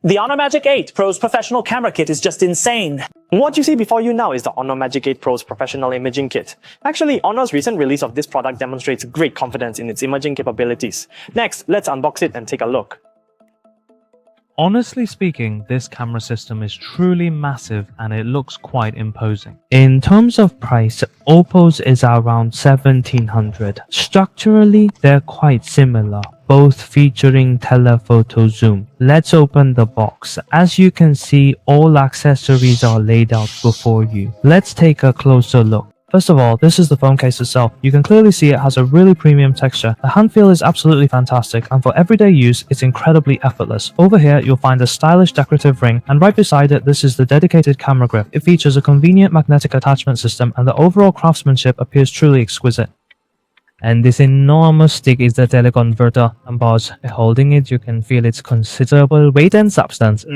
The Honor Magic 8 Pro's professional camera kit is just insane. What you see before you now is the Honor Magic 8 Pro's professional imaging kit. Actually, Honor's recent release of this product demonstrates great confidence in its imaging capabilities. Next, let's unbox it and take a look. Honestly speaking, this camera system is truly massive and it looks quite imposing. In terms of price, Oppo's is around 1700. Structurally, they're quite similar, both featuring telephoto zoom. Let's open the box. As you can see, all accessories are laid out before you. Let's take a closer look. First of all, this is the phone case itself. You can clearly see it has a really premium texture. The hand feel is absolutely fantastic, and for everyday use, it's incredibly effortless. Over here, you'll find a stylish decorative ring, and right beside it, this is the dedicated camera grip. It features a convenient magnetic attachment system, and the overall craftsmanship appears truly exquisite. And this enormous stick is the teleconverter, and by holding it, you can feel its considerable weight and substance.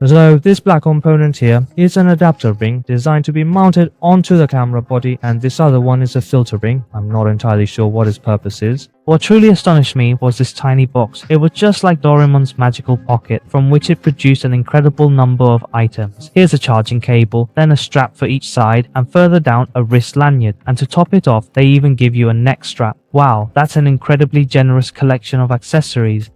So this black component here is an adapter ring designed to be mounted onto the camera body, and this other one is a filter ring. I'm not entirely sure what its purpose is. What truly astonished me was this tiny box. It was just like Doraemon's magical pocket, from which it produced an incredible number of items. Here's a charging cable, then a strap for each side, and further down a wrist lanyard. And to top it off, they even give you a neck strap. Wow, that's an incredibly generous collection of accessories.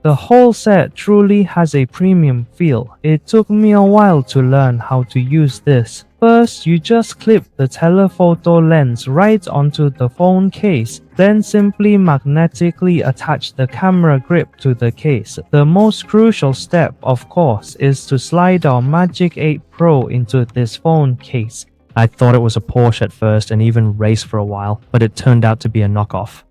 The whole set truly has a premium feel. It took me a while to learn how to use this. First, you just clip the telephoto lens right onto the phone case, then simply magnetically attach the camera grip to the case. The most crucial step, of course, is to slide our Magic 8 Pro into this phone case. I thought it was a Porsche at first and even raced for a while, but it turned out to be a knockoff.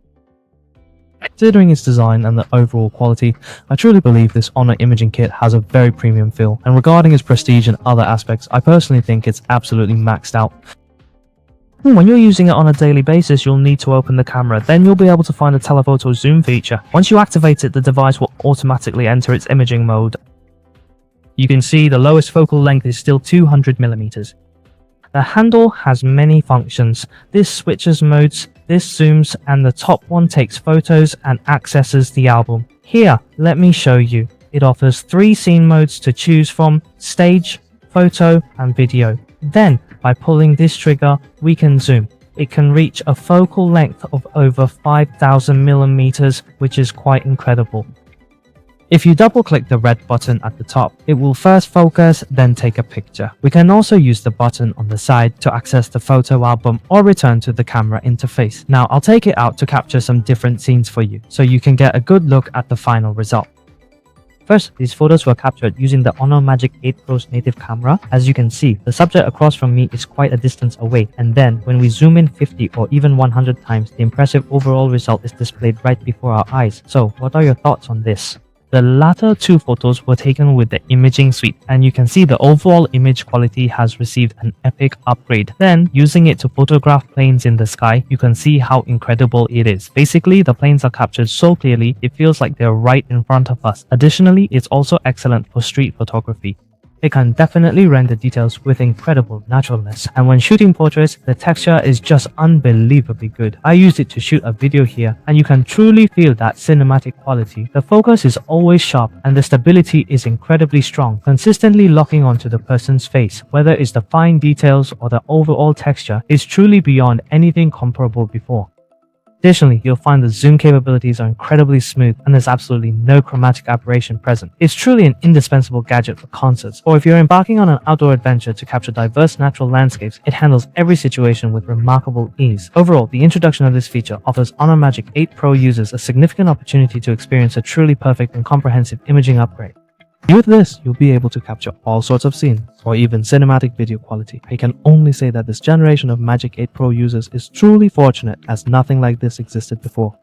Considering its design and the overall quality, I truly believe this Honor imaging kit has a very premium feel, and regarding its prestige and other aspects, I personally think it's absolutely maxed out. When you're using it on a daily basis, you'll need to open the camera, then you'll be able to find the telephoto zoom feature. Once you activate it, the device will automatically enter its imaging mode. You can see the lowest focal length is still 200mm. The handle has many functions. This switches modes, this zooms, and the top one takes photos and accesses the album. Here, let me show you. It offers 3 scene modes to choose from: stage, photo, and video. Then, by pulling this trigger, we can zoom. It can reach a focal length of over 5000mm, which is quite incredible. If you double click the red button at the top, it will first focus, then take a picture. We can also use the button on the side to access the photo album or return to the camera interface. Now I'll take it out to capture some different scenes for you, so you can get a good look at the final result. First, these photos were captured using the Honor Magic 8 Pro's native camera. As you can see, the subject across from me is quite a distance away, and then when we zoom in 50 or even 100 times, the impressive overall result is displayed right before our eyes. So, what are your thoughts on this? The latter 2 photos were taken with the imaging suite, and you can see the overall image quality has received an epic upgrade. Then, using it to photograph planes in the sky, you can see how incredible it is. Basically, the planes are captured so clearly, it feels like they're right in front of us. Additionally, it's also excellent for street photography. It can definitely render details with incredible naturalness, and when shooting portraits, the texture is just unbelievably good. I used it to shoot a video here, and you can truly feel that cinematic quality. The focus is always sharp, and the stability is incredibly strong, consistently locking onto the person's face. Whether it's the fine details or the overall texture, is truly beyond anything comparable before. Additionally, you'll find the zoom capabilities are incredibly smooth and there's absolutely no chromatic aberration present. It's truly an indispensable gadget for concerts, or if you're embarking on an outdoor adventure to capture diverse natural landscapes, it handles every situation with remarkable ease. Overall, the introduction of this feature offers Honor Magic 8 Pro users a significant opportunity to experience a truly perfect and comprehensive imaging upgrade. With this, you'll be able to capture all sorts of scenes, or even cinematic video quality. I can only say that this generation of Magic 8 Pro users is truly fortunate, as nothing like this existed before.